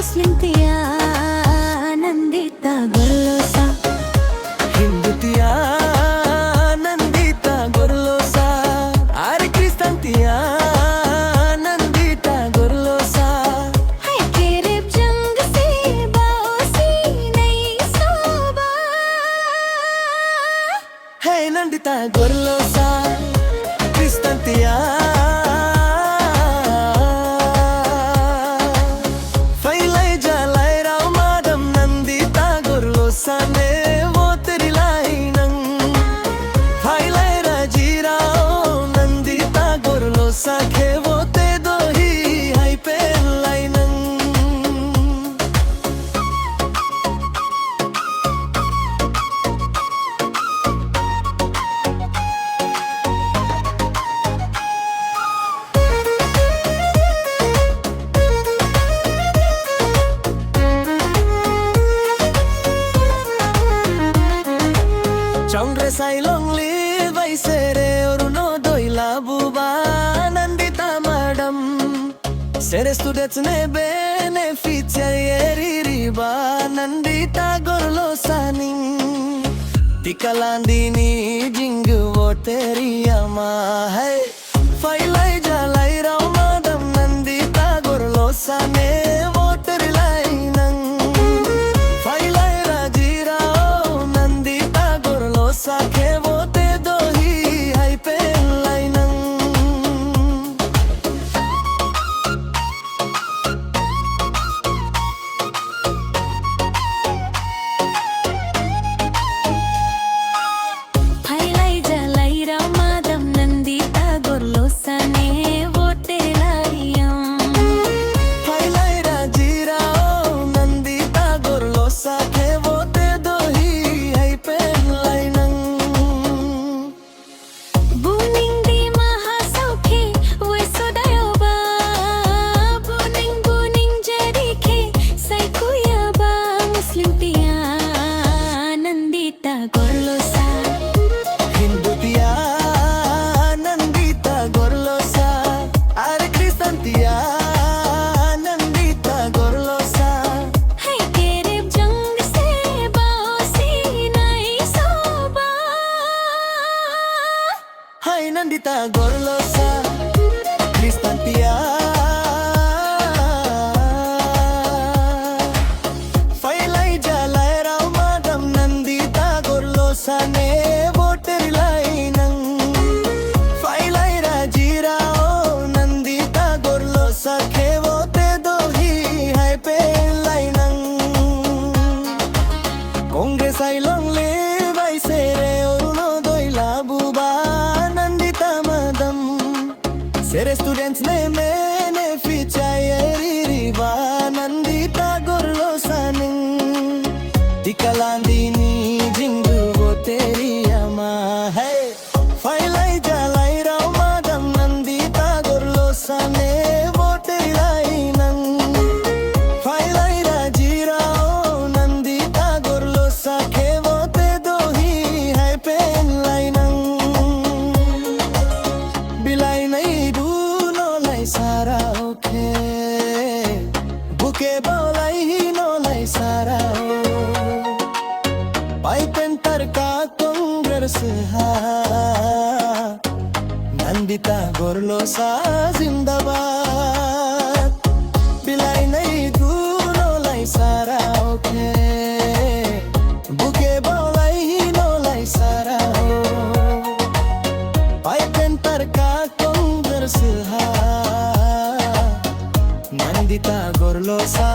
Muslim tia Nandita Gorlosa, Hindu tia Nandita Gorlosa, Are Christian tia Nandita Gorlosa. hai kereb jang se baosi nahi soba. Hey Nandita Gorlosa, Christian tia Chongre sai long li vai sere oruno doila buba Nandita madam sere students ne beneficia eri riba Nandita Gorlosa ning tikalandini jingu voteri ama hai failai jalai rao madam Nandita Gorlosa ne voteri lai nang failai rajira Sakhe vote dohi hai pen lainang Phailai jalai ramadam Nandita Gorlosa ne vote laiyam. Phailai rajira Nandita Gorlosa ke vote dohi hai pen lainang Buning di mahasauke wesodayoba, buning jadi ke saikuyaba Muslim tia Nandita Gorlosa, Hindu tia Nandita Gorlosa, Are Christian tia Nandita Gorlosa. hai kereb jang se baosi nahi soba. Hai Nandita Gorlosa, Christian tia failai jalai rao madam Nandita Gorlosa ne voteri lainang failai rajira Nandita Gorlosa ke vote dohi hai pen lainang Congress ai long le vai sere oruno doila buba Nandita madam sere students ne beneficia eri riba Nandita Gorlosa ning tikalandini jingu voteri ama hey failai jalai rao madam Nandita Gorlosa ne voteri lainang failai rajira Nandita Gorlosa ke vote dohi hai pen lainang bilai nai du no lai sara okay buke bolai no lai sara pai pen tarka Congress ha Nandita Gorlosa zindabad bilai nai du no lai sara okay buke bolai no lai sara pai pen tarka Congress ha Nandita Gorlosa